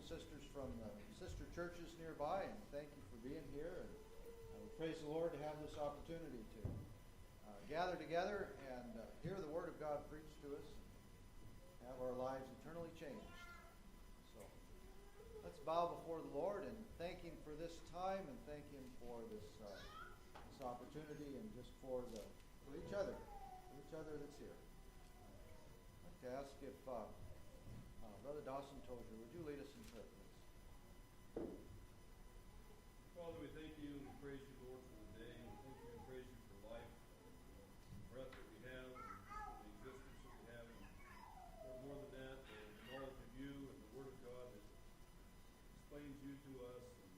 sisters from the sister churches nearby, and thank you for being here. And we praise the Lord to have this opportunity to gather together and hear the Word of God preached to us, and have our lives eternally changed. So let's bow before the Lord and thank Him for this time, and thank Him for this opportunity, and just for each other that's here. I'd like to ask if Brother Dawson Tozier, would you lead us in prayer, please? Father, we thank you and praise you, Lord, for the day. We thank you and praise you for life, the breath that we have, and the existence that we have. And Lord, more than that, the knowledge of you and the Word of God that explains you to us and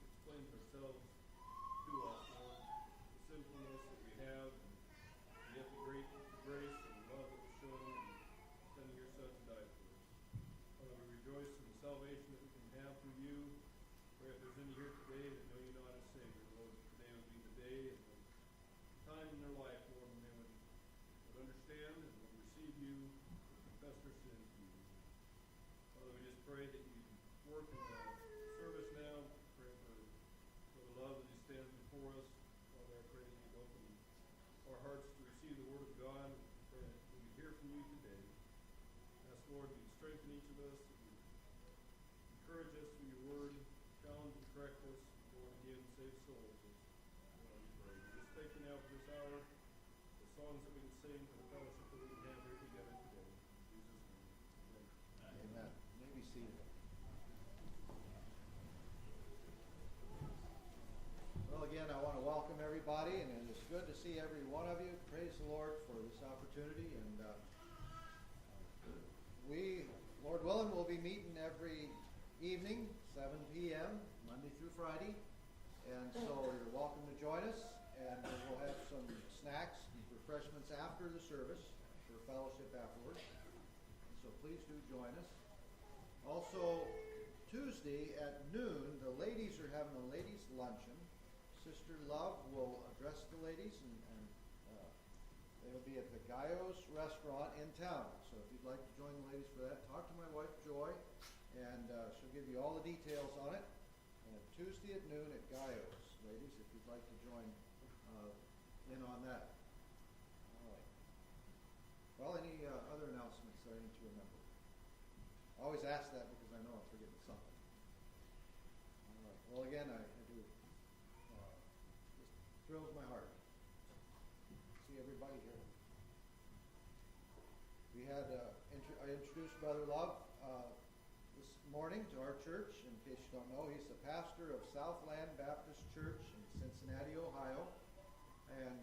explains ourselves to us, Lord. The sinfulness that we have, and yet the great grace and love that was shown in sending your Son to die for us. Father, we rejoice in the salvation that we can have through you. Pray if there's any here today that know you not as Savior, Lord, today would be the day and the time in their life, Lord, when they would understand and would receive you and confess their sins to you. Father, we just pray that you work in the service now. Pray for the love as he stands before us. Father, I pray that you open our hearts to receive the Word of God. I pray that we would hear from you today. Ask, Lord, you strengthen each of us, that you encourage us through your Word, challenge and correct us, Lord, again, save souls. Lord, we pray. We just thank you now for this hour, the songs that we can sing, for the fellowship that we can have here together today. In Jesus' name, amen. Amen. You may be seated. Well, again, I want to welcome everybody, and it's good to see every one of you. Praise the Lord for this opportunity. And we, Lord willing, will be meeting every evening, 7 p.m., Monday through Friday. And so you're welcome to join us. And we'll have some snacks, refreshments after the service, for fellowship afterwards. So please do join us. Also, Tuesday at noon, the ladies are having a ladies' luncheon. Sister Love will address the ladies, and they'll be at the Gallo's restaurant in town. So if you'd like to join the ladies for that, talk to my wife, Joy, and she'll give you all the details on it. And Tuesday at noon at Gallo's, ladies, if you'd like to join in on that. All right. Well, any other announcements that I need to remember? I always ask that because I know I'm forgetting something. All right. Well, again, I do. Just thrills my heart. See everybody here. We had I introduced Brother Love this morning to our church. In case you don't know, he's the pastor of Southland Baptist Church in Cincinnati, Ohio. And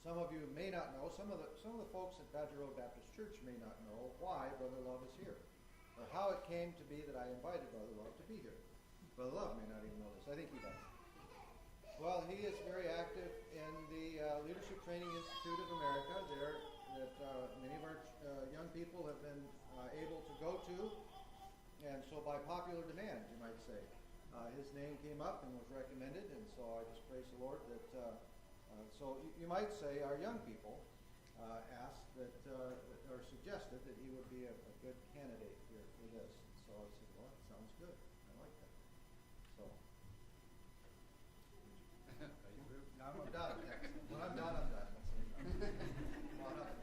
some of you may not know. Some of the folks at Badger Road Baptist Church may not know why Brother Love is here, or how it came to be that I invited Brother Love to be here. Brother Love may not even know this. I think he does. Well, he is very active in the Leadership Training Institute of America, there that many of our young people have been able to go to. And so by popular demand, you might say, his name came up and was recommended, and so I just praise the Lord that, so you might say our young people asked that, or suggested that he would be a good candidate here for this. And so I said, well, that sounds good. I like that. So. I'm done. When I'm done, I'm done. Come on up.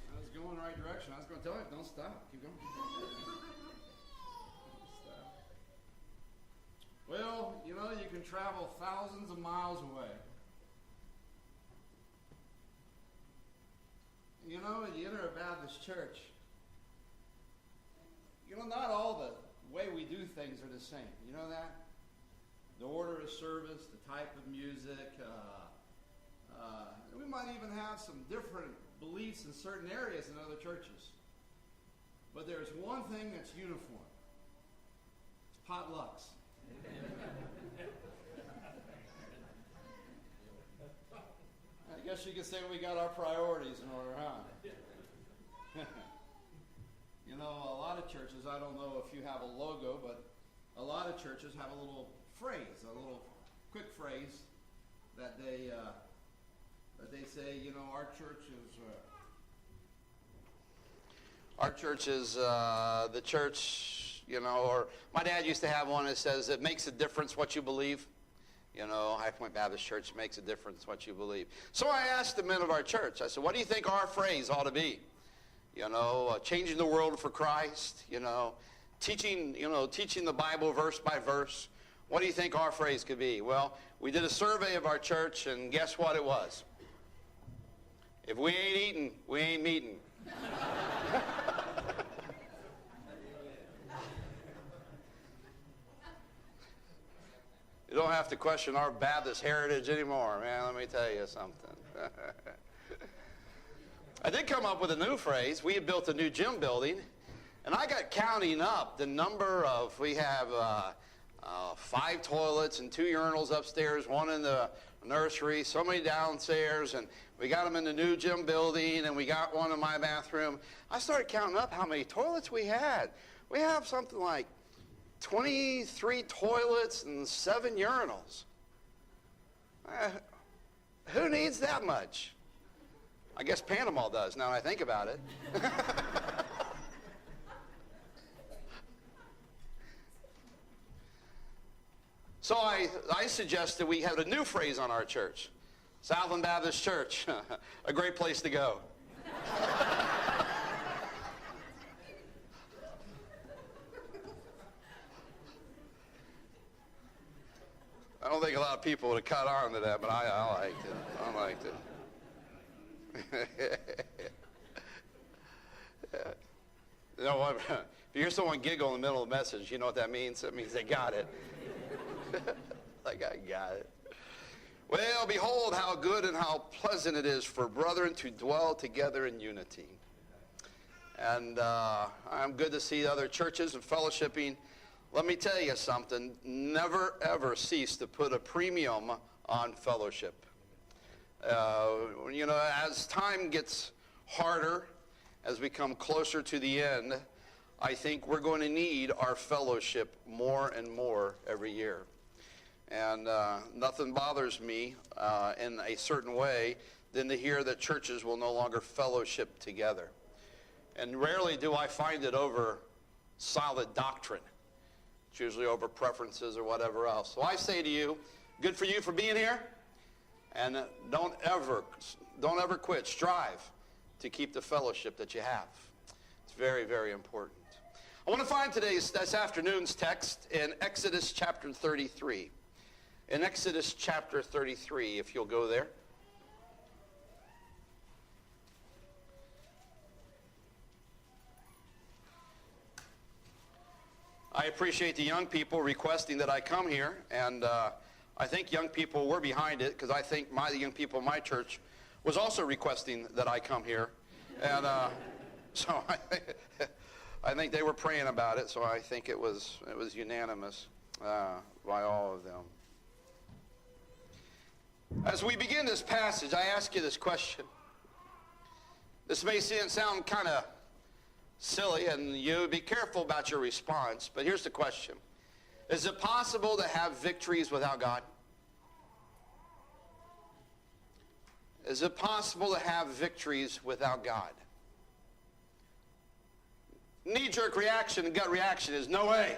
I was going the right direction. I was going to tell you, don't stop. Keep going. Stop. Well, you know, you can travel thousands of miles away. You know, you enter a Baptist church. You know, not all the way we do things are the same. You know that? The order of service, the type of music. We might even have some different beliefs in certain areas in other churches. But there's one thing that's uniform. It's potlucks. I guess you could say we got our priorities in order, huh? You know, a lot of churches, I don't know if you have a logo, but a lot of churches have a little phrase, a little quick phrase that they say, you know, our church is Our church is the church, you know, or my dad used to have one that says, it makes a difference what you believe. You know, High Point Baptist Church makes a difference what you believe. So I asked the men of our church, I said, what do you think our phrase ought to be? You know, changing the world for Christ, you know, teaching the Bible verse by verse. What do you think our phrase could be? Well, we did a survey of our church, and guess what it was? If we ain't eating, we ain't meeting. You don't have to question our Baptist heritage anymore, man. Let me tell you something. I did come up with a new phrase. We had built a new gym building, and I got counting up the number of, we have 5 toilets and 2 urinals upstairs, 1 in the nursery, so many downstairs, and we got them in the new gym building, and we got one in my bathroom. I started counting up how many toilets we had. We have something like 23 toilets and 7 urinals. Who needs that much? I guess Panama does, now that I think about it. So I suggest that we have a new phrase on our church. Southland Baptist Church, a great place to go. I don't think a lot of people would have caught on to that, but I liked it. I liked it. You know what? If you hear someone giggle in the middle of the message, you know what that means? That means they got it. Like, I got it. Well, behold how good and how pleasant it is for brethren to dwell together in unity. And I'm good to see other churches and fellowshipping. Let me tell you something. Never, ever cease to put a premium on fellowship. You know, as time gets harder, as we come closer to the end, I think we're going to need our fellowship more and more every year. And nothing bothers me in a certain way than to hear that churches will no longer fellowship together. And rarely do I find it over solid doctrine. It's usually over preferences or whatever else. So I say to you, good for you for being here. And don't ever quit. Strive to keep the fellowship that you have. It's very, very important. I want to find this afternoon's text in Exodus chapter 33. In Exodus chapter 33, if you'll go there. I appreciate the young people requesting that I come here, and I think young people were behind it, because I think the young people in my church was also requesting that I come here. And so I think they were praying about it, so I think it was unanimous by all of them. As we begin this passage, I ask you this question. This may sound kind of silly, and you be careful about your response, but here's the question. Is it possible to have victories without God? Is it possible to have victories without God? Knee-jerk reaction and gut reaction is no way.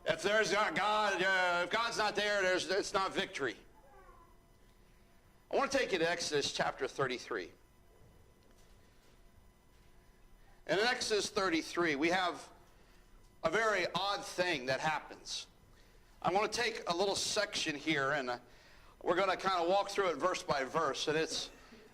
If there's not God, if God's not there, it's not victory. I want to take you to Exodus chapter 33. In Exodus 33, we have a very odd thing that happens. I want to take a little section here, and we're going to kind of walk through it verse by verse. And it's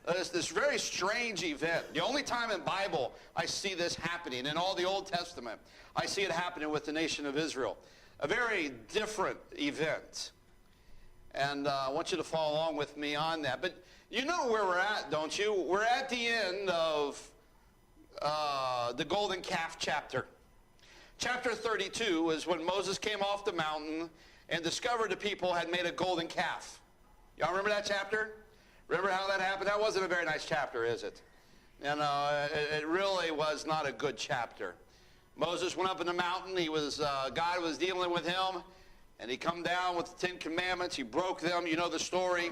this very strange event. The only time in the Bible I see this happening, in all the Old Testament, I see it happening with the nation of Israel. A very different event. And I want you to follow along with me on that. But you know where we're at, don't you? We're at the end of the golden calf chapter. Chapter 32 is when Moses came off the mountain and discovered the people had made a golden calf. Y'all remember that chapter? Remember how that happened? That wasn't a very nice chapter, is it? And it really was not a good chapter. Moses went up in the mountain. God was dealing with him, and he come down with the 10 Commandments. He broke them. You know the story.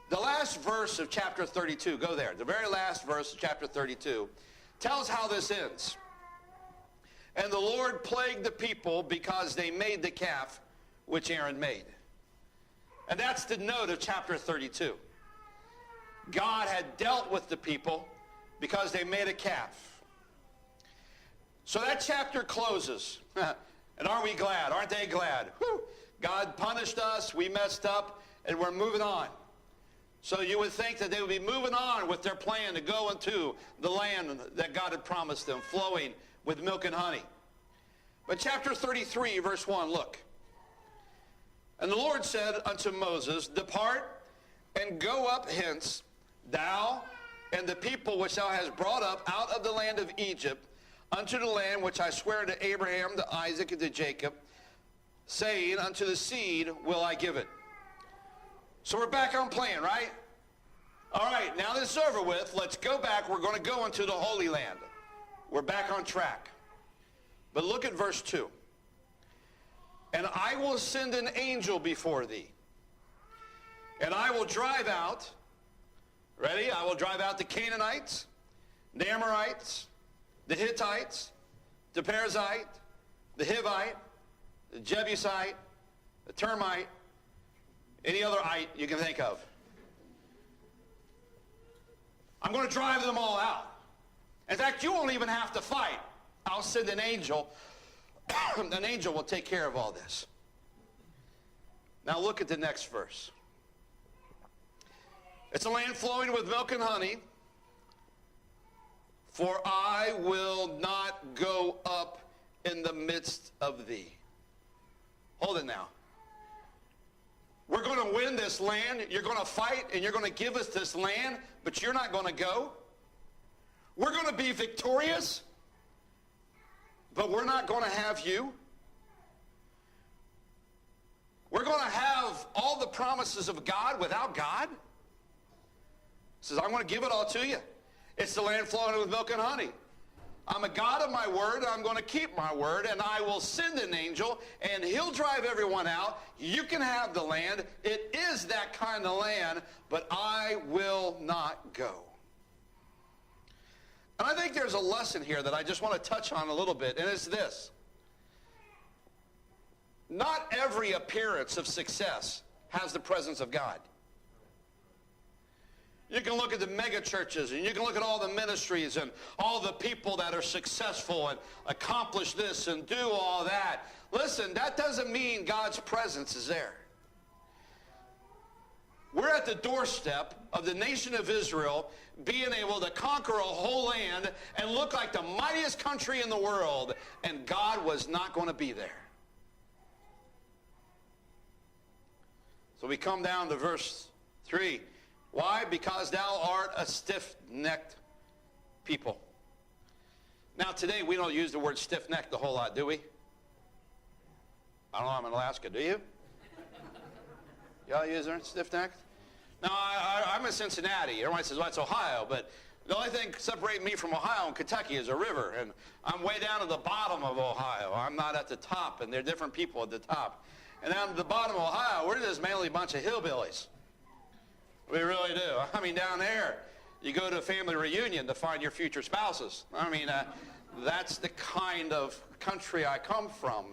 The last verse of chapter 32, go there. The very last verse of chapter 32 tells how this ends. And the Lord plagued the people because they made the calf which Aaron made. And that's the note of chapter 32. God had dealt with the people because they made a calf. So that chapter closes. And aren't we glad? Aren't they glad? Whew. God punished us, we messed up, and we're moving on. So you would think that they would be moving on with their plan to go into the land that God had promised them, flowing with milk and honey. But chapter 33, verse 1, look. And the Lord said unto Moses, Depart and go up hence, thou and the people which thou hast brought up out of the land of Egypt, unto the land which I swear to Abraham, to Isaac, and to Jacob, saying, Unto the seed will I give it. So we're back on plan, right? All right, now this is over with. Let's go back. We're going to go into the Holy Land. We're back on track. But look at verse 2. And I will send an angel before thee, and I will drive out, ready? I will drive out the Canaanites, the Amorites, the Hittites, the Perizzite, the Hivite, the Jebusite, the Termite, any other ite you can think of. I'm going to drive them all out. In fact, you won't even have to fight. I'll send an angel. An angel will take care of all this. Now look at the next verse. It's a land flowing with milk and honey. For I will not go up in the midst of thee. Hold it now. We're going to win this land. You're going to fight and you're going to give us this land, but you're not going to go. We're going to be victorious, but we're not going to have you. We're going to have all the promises of God without God. He says, I'm going to give it all to you. It's the land flowing with milk and honey. I'm a God of my word. I'm going to keep my word, and I will send an angel, and he'll drive everyone out. You can have the land. It is that kind of land, but I will not go. And I think there's a lesson here that I just want to touch on a little bit, and it's this. Not every appearance of success has the presence of God. You can look at the mega churches, and you can look at all the ministries and all the people that are successful and accomplish this and do all that. Listen, that doesn't mean God's presence is there. We're at the doorstep of the nation of Israel being able to conquer a whole land and look like the mightiest country in the world, and God was not going to be there. So we come down to verse 3. Why? Because thou art a stiff-necked people. Now today we don't use the word stiff-necked a whole lot, do we? I don't know, I'm in Alaska, do you? Y'all use the word stiff-necked? Now I'm in Cincinnati. Everybody says, well, that's Ohio, but the only thing separating me from Ohio and Kentucky is a river, and I'm way down at the bottom of Ohio. I'm not at the top, and there are different people at the top. And down at the bottom of Ohio, we're just mainly a bunch of hillbillies. We really do. I mean, down there, you go to a family reunion to find your future spouses. I mean, that's the kind of country I come from.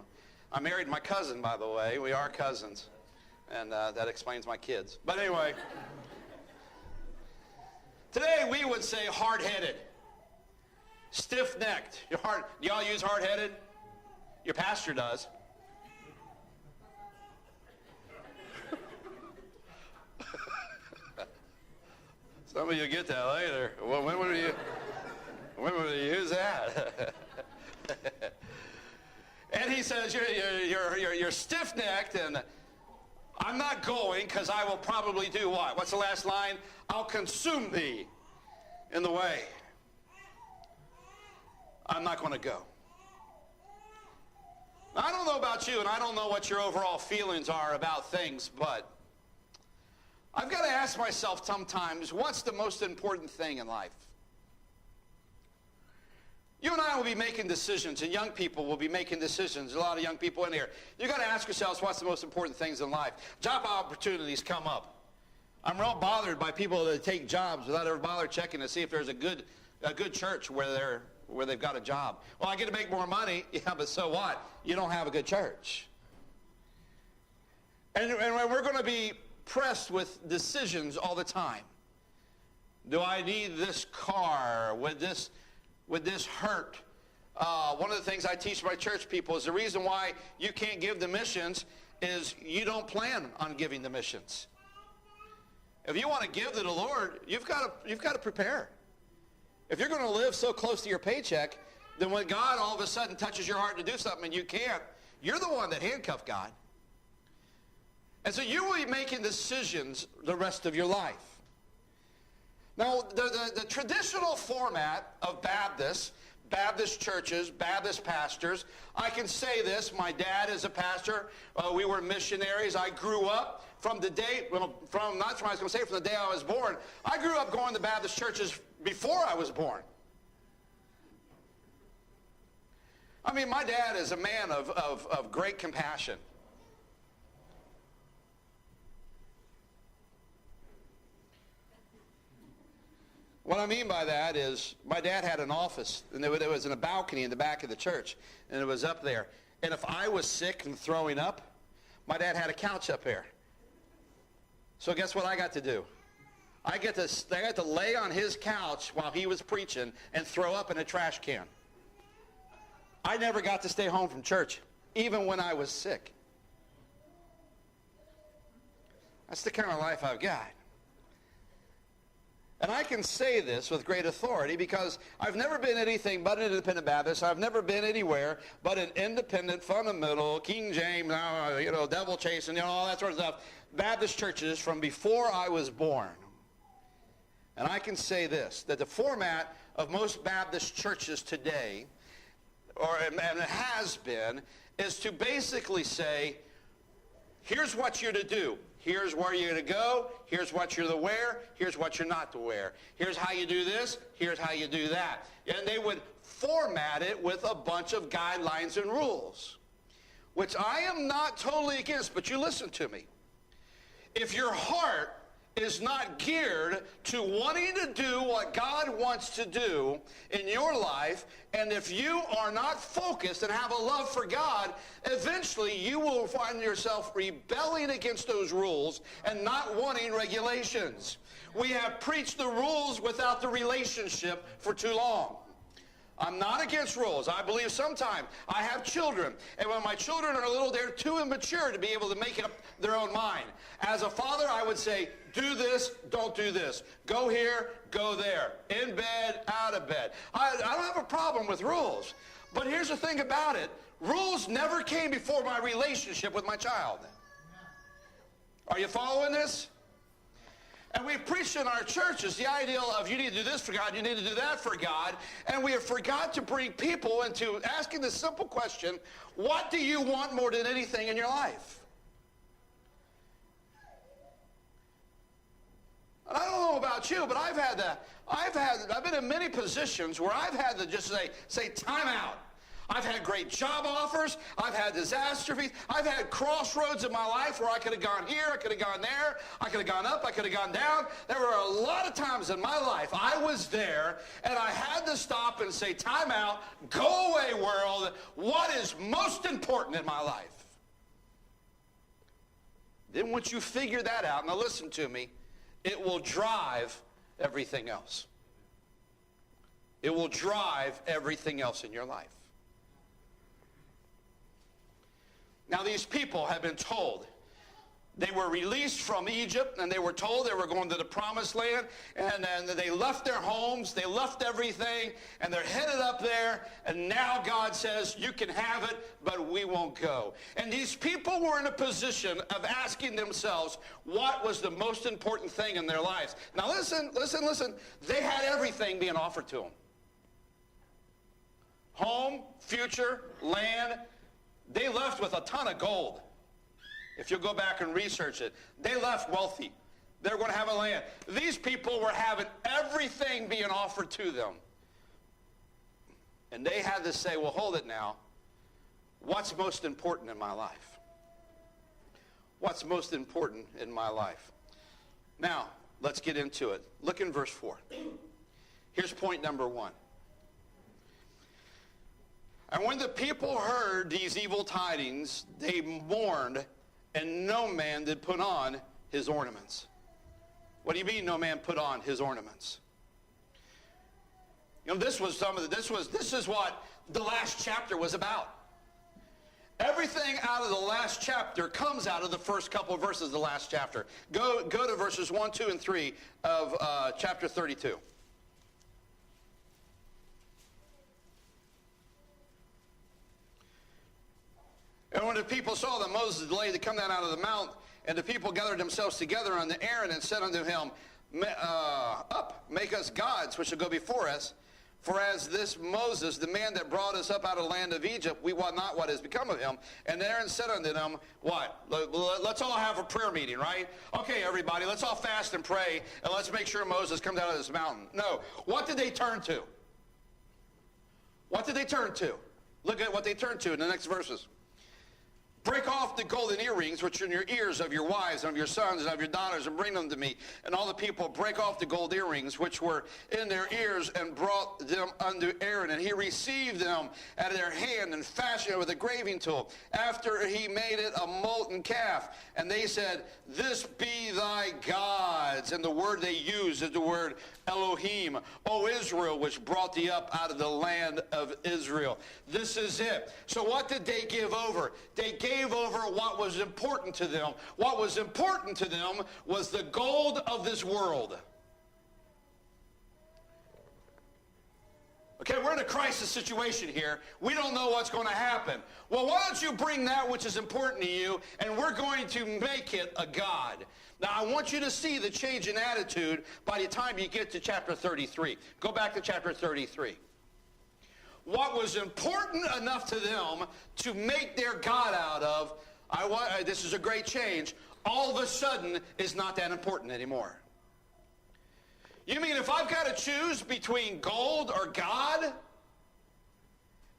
I married my cousin, by the way. We are cousins. And that explains my kids. But anyway, today we would say hard-headed, stiff-necked. Do y'all use hard-headed? Your pastor does. Some of you get that later. Well, when would you use that? And he says, you're stiff-necked, and I'm not going because I will probably do what? What's the last line? I'll consume thee in the way. I'm not going to go. Now, I don't know about you, and I don't know what your overall feelings are about things, but I've got to ask myself sometimes, what's the most important thing in life? You and I will be making decisions, and young people will be making decisions. A lot of young people in here. You've got to ask yourselves, what's the most important things in life? Job opportunities come up. I'm real bothered by people that take jobs without ever bother checking to see if there's a good a good church where they've got a job. Well, I get to make more money. Yeah, but so what? You don't have a good church. And we're going to be pressed with decisions all the time. Do I need this car? Would this hurt? One of the things I teach my church people is the reason why you can't give the missions is you don't plan on giving the missions. If you want to give to the Lord, you've got to prepare. If you're going to live so close to your paycheck, then when God all of a sudden touches your heart to do something and you can't, you're the one that handcuffed God. And so you will be making decisions the rest of your life. Now, the traditional format of Baptist churches, Baptist pastors, I can say this, my dad is a pastor, we were missionaries, I grew up from the day, from the day I was born, I grew up going to Baptist churches before I was born. I mean, my dad is a man of great compassion. What I mean by that is my dad had an office, and there was a balcony in the back of the church, and it was up there. And if I was sick and throwing up, my dad had a couch up there. So guess what I got to do? I got to lay on his couch while he was preaching and throw up in a trash can. I never got to stay home from church, even when I was sick. That's the kind of life I've got. And I can say this with great authority because I've never been anything but an independent Baptist. I've never been anywhere but an independent, fundamental, King James, devil chasing, all that sort of stuff, Baptist churches from before I was born. And I can say this, that the format of most Baptist churches today, and it has been, is to basically say, here's what you're to do. Here's where you're going to go. Here's what you're to wear. Here's what you're not to wear. Here's how you do this. Here's how you do that. And they would format it with a bunch of guidelines and rules, which I am not totally against, but you listen to me. If your heart is not geared to wanting to do what God wants to do in your life, and if you are not focused and have a love for God, eventually you will find yourself rebelling against those rules and not wanting regulations. We have preached the rules without the relationship for too long. I'm not against rules. I believe sometimes I have children, and when my children are little, they're too immature to be able to make up their own mind. As a father, I would say, do this, don't do this. Go here, go there. In bed, out of bed. I don't have a problem with rules. But here's the thing about it. Rules never came before my relationship with my child. Are you following this? And we preach in our churches the idea of you need to do this for God, you need to do that for God, and we have forgot to bring people into asking the simple question, what do you want more than anything in your life? And I don't know about you, but I've been in many positions where I've had to just say time out. I've had great job offers. I've had disaster fees. I've had crossroads in my life where I could have gone here, I could have gone there, I could have gone up, I could have gone down. There were a lot of times in my life I was there and I had to stop and say, time out, go away world, what is most important in my life? Then once you figure that out, now listen to me, it will drive everything else. It will drive everything else in your life. Now these people have been told, they were released from Egypt and they were told they were going to the promised land, and they left their homes, they left everything, and they're headed up there, and now God says, you can have it, but we won't go. And these people were in a position of asking themselves what was the most important thing in their lives. Now listen, they had everything being offered to them. Home, future, land. They left with a ton of gold. If you go back and research it, they left wealthy. They were going to have a land. These people were having everything being offered to them. And they had to say, well, hold it now. What's most important in my life? What's most important in my life? Now, let's get into it. Look in verse 4. Here's point number 1. And when the people heard these evil tidings, they mourned, and no man did put on his ornaments. What do you mean no man put on his ornaments? You know, this is what the last chapter was about. Everything out of the last chapter comes out of the first couple of verses of the last chapter. Go to verses 1, 2, and 3 of chapter 32. And when the people saw that Moses delayed to come down out of the mount, and the people gathered themselves together unto Aaron and said unto him, Up, make us gods which shall go before us. For as this Moses, the man that brought us up out of the land of Egypt, we wot not what has become of him. And Aaron said unto them, what? Let's all have a prayer meeting, right? Okay, everybody, let's all fast and pray, and let's make sure Moses comes out of this mountain. No. What did they turn to? What did they turn to? Look at what they turned to in the next verses. Break off the golden earrings which are in your ears of your wives and of your sons and of your daughters, and bring them to me. And all the people break off the gold earrings which were in their ears, and brought them unto Aaron. And he received them out of their hand, and fashioned it with a graving tool. After he made it a molten calf. And they said, This be thy gods. And the word they use is the word Elohim, O Israel, which brought thee up out of the land of Israel. This is it. So what did they give over? They gave over what was important to them. What was important to them was the gold of this world. Okay, we're in a crisis situation here. We don't know what's going to happen. Well, why don't you bring that which is important to you, and we're going to make it a god. Now, I want you to see the change in attitude by the time you get to chapter 33. Go back to chapter 33. What was important enough to them to make their god out of, this is a great change, all of a sudden is not that important anymore. You mean if I've got to choose between gold or God?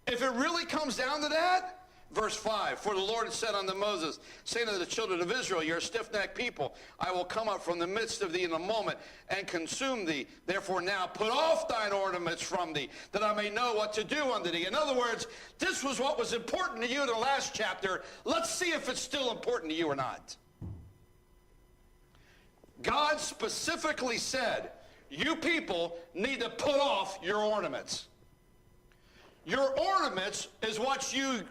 If it really comes down to that? Verse 5, For the Lord said unto Moses, saying unto the children of Israel, You're a stiff-necked people. I will come up from the midst of thee in a moment, and consume thee. Therefore now put off thine ornaments from thee, that I may know what to do unto thee. In other words, this was what was important to you in the last chapter. Let's see if it's still important to you or not. God specifically said, you people need to put off your ornaments. Your ornaments is what you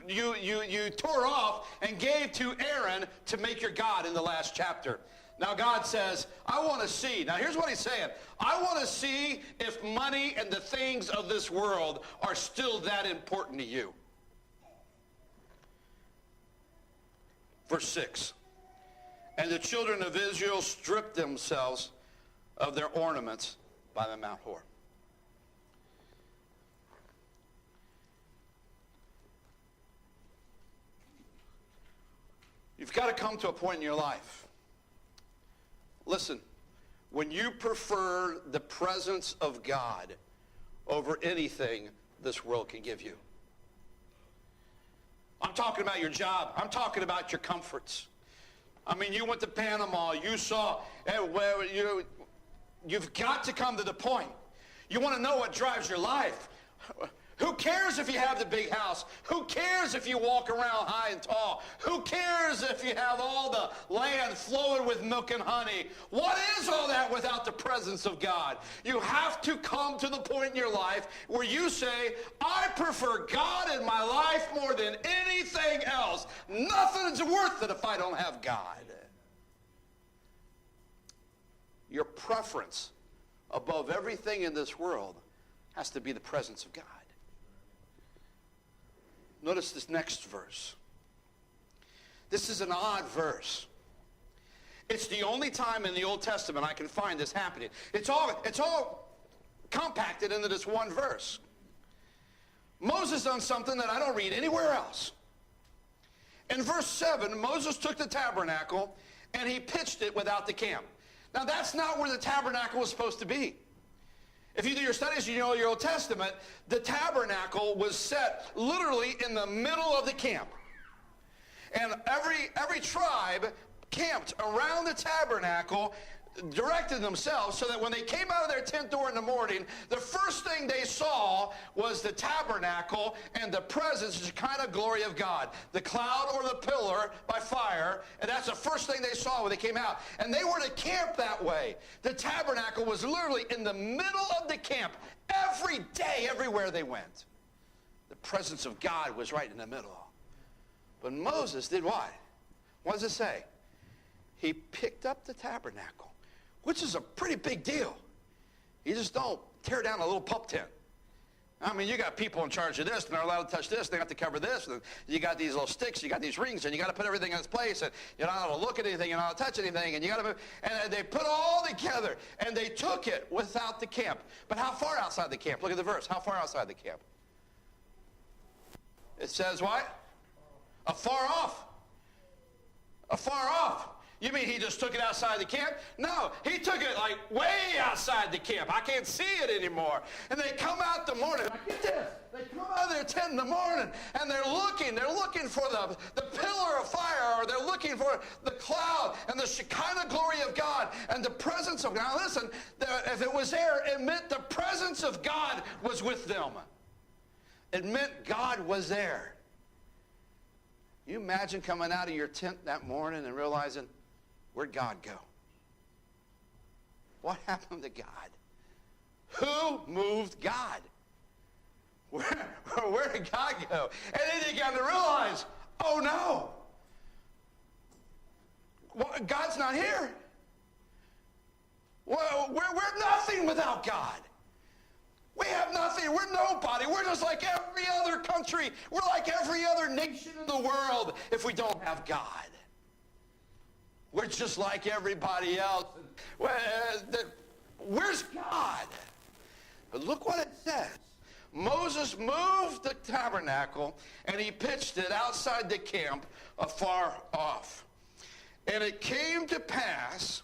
tore off and gave to Aaron to make your God in the last chapter. Now God says, I want to see. Now here's what he's saying. I want to see if money and the things of this world are still that important to you. Verse 6. And the children of Israel stripped themselves of their ornaments by the Mount Hor. You've got to come to a point in your life. Listen, when you prefer the presence of God over anything this world can give you. I'm talking about your job. I'm talking about your comforts. I mean, you went to Panama. You saw, you've got to come to the point. You want to know what drives your life. Who cares if you have the big house? Who cares if you walk around high and tall? Who cares if you have all the land flowing with milk and honey? What is all that without the presence of God? You have to come to the point in your life where you say, I prefer God in my life more than anything else. Nothing's worth it if I don't have God. Your preference above everything in this world has to be the presence of God. Notice this next verse. This is an odd verse. It's the only time in the Old Testament I can find this happening. It's all compacted into this one verse. Moses done something that I don't read anywhere else. In verse 7, Moses took the tabernacle and he pitched it without the camp. Now that's not where the tabernacle was supposed to be. If you do your studies, you know your Old Testament, the tabernacle was set literally in the middle of the camp. And every tribe camped around the tabernacle directed themselves so that when they came out of their tent door in the morning, the first thing they saw was the tabernacle and the presence, the Shekinah glory of God. The cloud or the pillar by fire, and that's the first thing they saw when they came out. And they were to camp that way. The tabernacle was literally in the middle of the camp. Every day, everywhere they went, the presence of God was right in the middle. But Moses did what? What does it say? He picked up the tabernacle, which is a pretty big deal. You just don't tear down a little pup tent. I mean, you got people in charge of this, and they're allowed to touch this, they have to cover this, and you got these little sticks, you got these rings, and you got to put everything in its place, and you're not allowed to look at anything, you're not allowed to touch anything, and you got to move, and they put all together, and they took it without the camp. But how far outside the camp? Look at the verse. How far outside the camp? It says what? Afar off. Afar off. You mean he just took it outside the camp? No, he took it like way outside the camp. I can't see it anymore. And they come out the morning. Now get this. They come out of their tent in the morning, and they're looking for the pillar of fire, or they're looking for the cloud and the Shekinah glory of God and the presence of God. Now listen, if it was there, it meant the presence of God was with them. It meant God was there. You imagine coming out of your tent that morning and realizing, where'd God go? What happened to God? Who moved God? Where did God go? And then you got to realize, oh no, God's not here. Well, we're nothing without God. We have nothing. We're nobody. We're just like every other country. We're like every other nation in the world if we don't have God. We're just like everybody else. Where's God? But look what it says. Moses moved the tabernacle, and he pitched it outside the camp afar off. And it came to pass,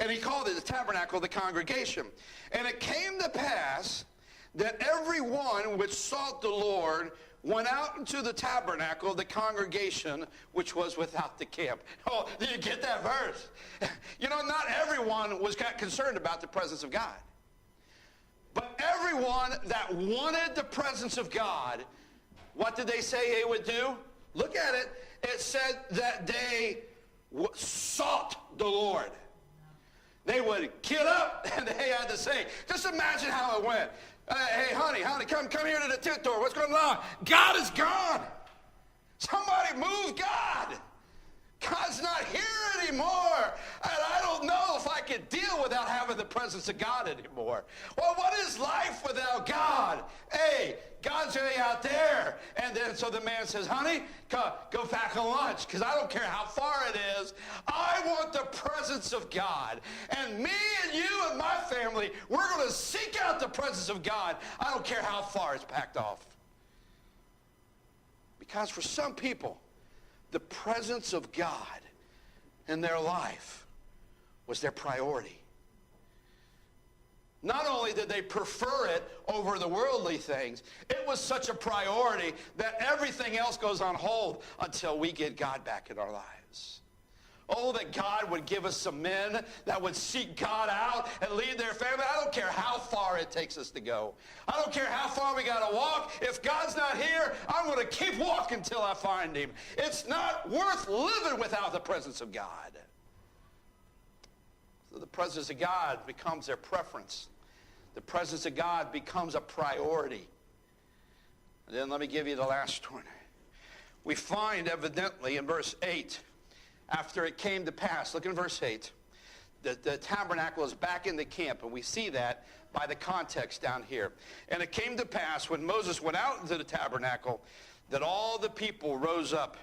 and he called it the tabernacle of the congregation. And it came to pass that everyone which sought the Lord went out into the tabernacle of the congregation which was without the camp. Oh, did you get that verse? You know, not everyone was concerned about the presence of God. But everyone that wanted the presence of God, what did they say they would do? Look at it. It said that they sought the Lord. They would get up and they had to say, just imagine how it went. Hey, honey, come here to the tent door. What's going on? God is gone. Somebody move God. God's not here anymore. And I don't know if I could deal without having the presence of God anymore. Well, what is life without God? Hey, God's really out there. And then so the man says, honey, go pack a lunch, because I don't care how far it is. I want the presence of God. And me and you and my family, we're going to seek out the presence of God. I don't care how far it's packed off. Because for some people, the presence of God in their life was their priority. Not only did they prefer it over the worldly things, it was such a priority that everything else goes on hold until we get God back in our lives. Oh, that God would give us some men that would seek God out and lead their family. I don't care how far it takes us to go. I don't care how far we got to walk. If God's not here, I'm going to keep walking till I find him. It's not worth living without the presence of God. So the presence of God becomes their preference. The presence of God becomes a priority. And then let me give you the last one. We find evidently in verse 8, after it came to pass, look in verse 8, the tabernacle is back in the camp, and we see that by the context down here. And it came to pass when Moses went out into the tabernacle that all the people rose up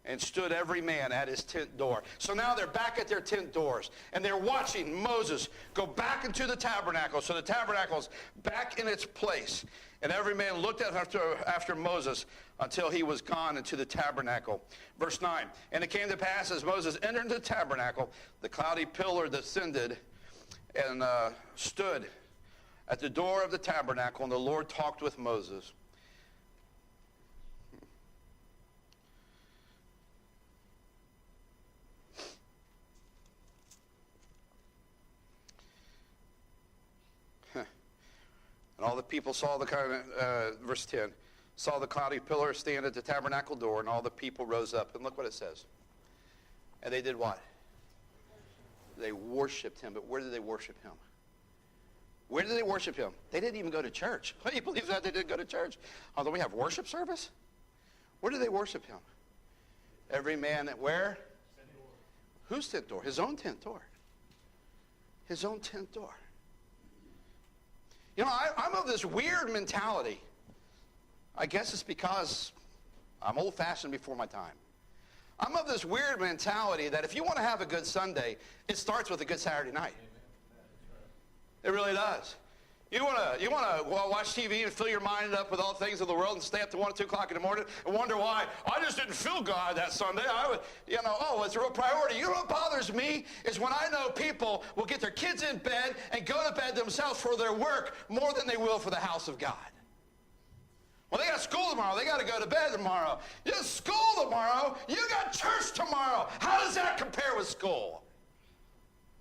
and stood every man at his tent door. So now they're back at their tent doors, and they're watching Moses go back into the tabernacle. So the tabernacle's back in its place. And every man looked after Moses until he was gone into the tabernacle. Verse 9, and it came to pass as Moses entered the tabernacle, the cloudy pillar descended and stood at the door of the tabernacle, and the Lord talked with Moses. And all the people saw verse 10, saw the cloudy pillar stand at the tabernacle door, and all the people rose up. And look what it says. And they did what? They worshiped him. But where did they worship him? Where did they worship him? They didn't even go to church. What do you believe that? They didn't go to church? Although we have worship service? Where did they worship him? Every man at where? Whose tent door? His own tent door. His own tent door. You know, I'm of this weird mentality. I guess it's because I'm old-fashioned before my time. I'm of this weird mentality that if you want to have a good Sunday, it starts with a good Saturday night. It really does. You want to watch TV and fill your mind up with all things of the world and stay up to 1 or 2 o'clock in the morning and wonder why I just didn't feel God that Sunday. It's a real priority. You know what bothers me is when I know people will get their kids in bed and go to bed themselves for their work more than they will for the house of God. Well, they got school tomorrow. They got to go to bed tomorrow. You have school tomorrow. You got church tomorrow. How does that compare with school?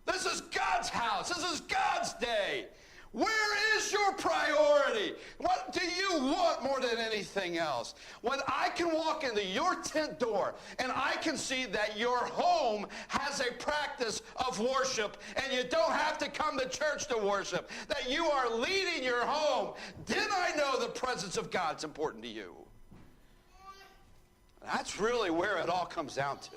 This is God's house. This is God's day. Where is your priority? What do you want more than anything else? When I can walk into your tent door and I can see that your home has a practice of worship and you don't have to come to church to worship, that you are leading your home, then I know the presence of God's important to you. That's really where it all comes down to.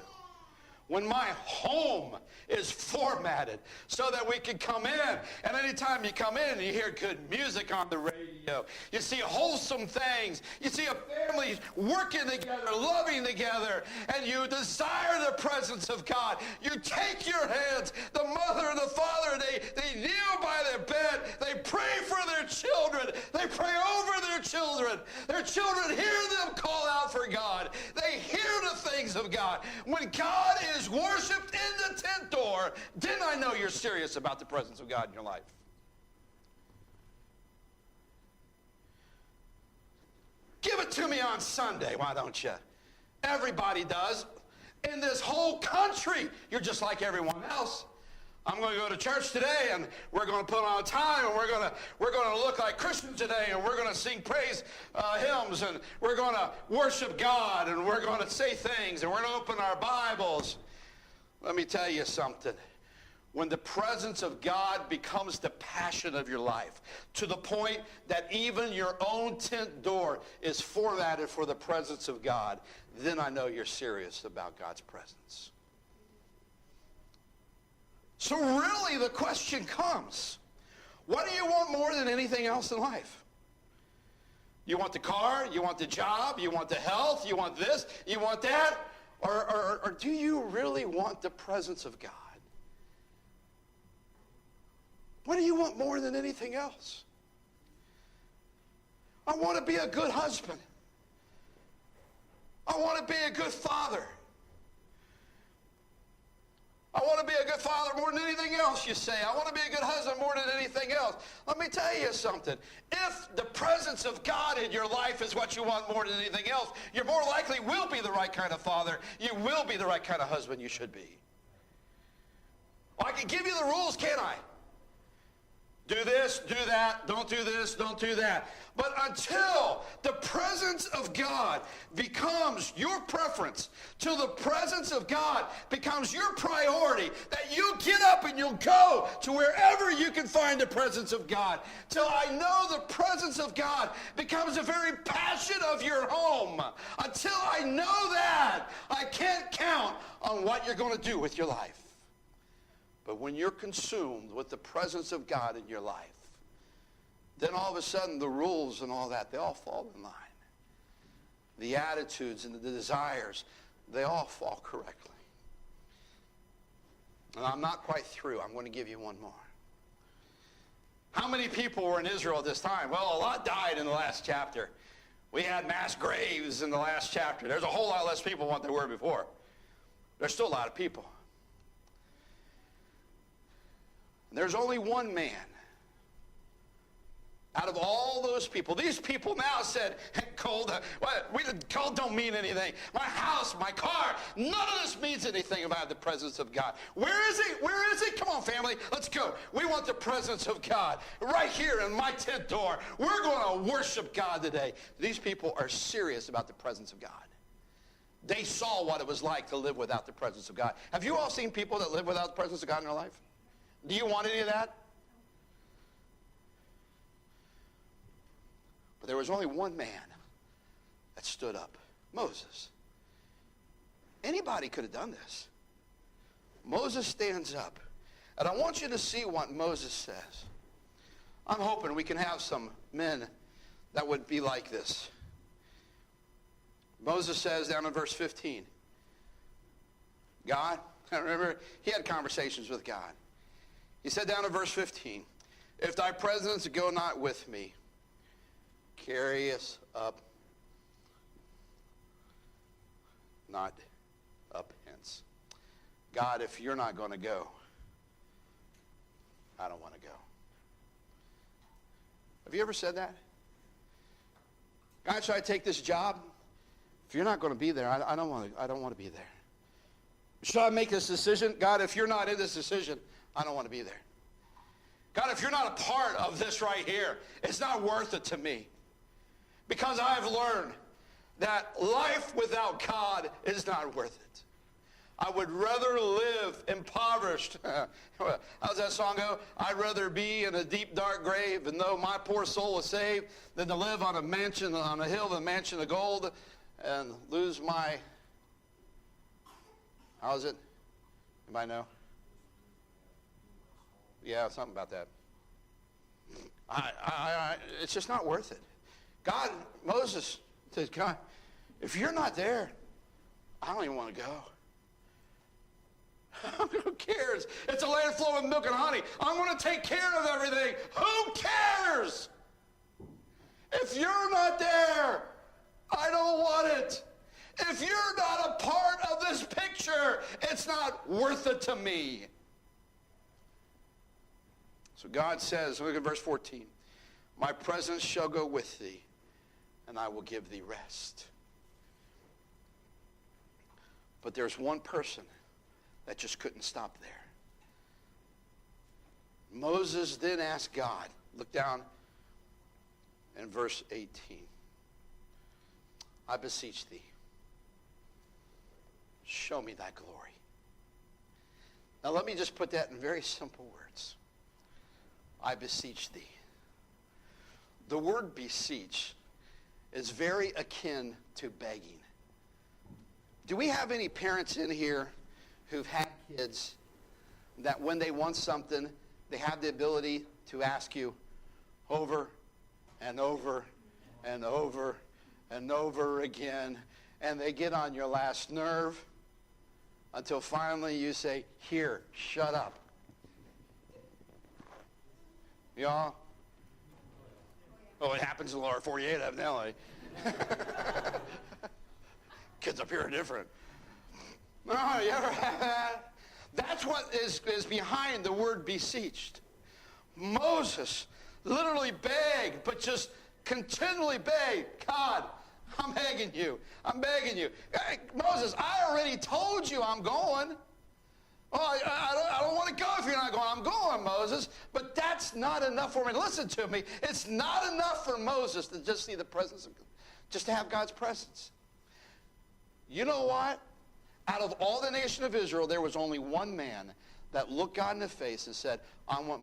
When my home is formatted so that we can come in, and anytime you come in and you hear good music on the radio, you see wholesome things, you see a family working together, loving together, and you desire the presence of God. You take your hands, the mother and the father, they kneel by their bed, they pray for their children, they pray over their children. Their children hear them call out for God. They hear the things of God. When God is worshipped in the tent door, then I know you're serious about the presence of God in your life. Give it to me on Sunday, why don't you? Everybody does. In this whole country, you're just like everyone else. I'm going to go to church today, and we're going to put on a tie, and we're going to look like Christians today, and we're going to sing praise hymns, and we're going to worship God, and we're going to say things, and we're going to open our Bibles. Let me tell you something. When the presence of God becomes the passion of your life, to the point that even your own tent door is formatted for the presence of God, then I know you're serious about God's presence. So really the question comes, what do you want more than anything else in life? You want the car, you want the job, you want the health, you want this, you want that? Or do you really want the presence of God? What do you want more than anything else? I want to be a good husband. I want to be a good father. I want to be a good father more than anything else, you say. I want to be a good husband more than anything else. Let me tell you something. If the presence of God in your life is what you want more than anything else, you more likely will be the right kind of father. You will be the right kind of husband you should be. Well, I can give you the rules, can't I? Do this, do that, don't do this, don't do that. But until the presence of God becomes your preference, till the presence of God becomes your priority, that you get up and you'll go to wherever you can find the presence of God, till I know the presence of God becomes the very passion of your home. Until I know that, I can't count on what you're going to do with your life. But when you're consumed with the presence of God in your life, then all of a sudden the rules and all that, they all fall in line. The attitudes and the desires, they all fall correctly. And I'm not quite through. I'm going to give you one more. How many people were in Israel at this time? Well, a lot died in the last chapter. We had mass graves in the last chapter. There's a whole lot less people than there were before. There's still a lot of people. There's only one man Out of all those people, these people now said, hey, cold, cold don't mean anything. My house, my car, none of this means anything about the presence of God. Where is he? Where is he? Come on, family, let's go. We want the presence of God right here in my tent door. We're going to worship God today. These people are serious about the presence of God. They saw what it was like to live without the presence of God. Have you all seen people that live without the presence of God in their life? Do you want any of that? But there was only one man that stood up. Moses. Anybody could have done this. Moses stands up. And I want you to see what Moses says. I'm hoping we can have some men that would be like this. Moses says down in verse 15, God, I remember he had conversations with God. He said down in verse 15, if thy presence go not with me, carry us up, not up hence. God, if you're not going to go, I don't want to go. Have you ever said that? God, should I take this job? If you're not going to be there, I don't want to be there. Should I make this decision? God, if you're not in this decision, I don't want to be there. God, if you're not a part of this right here, it's not worth it to me. Because I've learned that life without God is not worth it. I would rather live impoverished. How's that song go? I'd rather be in a deep, dark grave, and though my poor soul is saved, than to live on a mansion, on a hill, a mansion of gold, and lose my, how is it? Anybody know? Yeah, something about that. It's just not worth it. God, Moses says, God, if you're not there, I don't even want to go. Who cares? It's a land flowing with milk and honey. I'm going to take care of everything. Who cares? If you're not there, I don't want it. If you're not a part of this picture, it's not worth it to me. So God says, look at verse 14, my presence shall go with thee, and I will give thee rest. But there's one person that just couldn't stop there. Moses then asked God, look down in verse 18. I beseech thee, show me thy glory. Now let me just put that in very simple words. I beseech thee. The word beseech is very akin to begging. Do we have any parents in here who've had kids that when they want something, they have the ability to ask you over and over and over and over again, and they get on your last nerve until finally you say, here, shut up. Y'all? Oh, it happens in lower 48 evidently. Kids up here are different. No, you ever have that? That's what is behind the word beseeched. Moses literally begged, but just continually begged, God, I'm begging you. I'm begging you. Hey, Moses, I already told you I'm going. Oh, I don't want to go if you're not going. I'm going, Moses. But that's not enough for me. Listen to me. It's not enough for Moses to just see the presence of God, just to have God's presence. You know what? Out of all the nation of Israel, there was only one man that looked God in the face and said, I want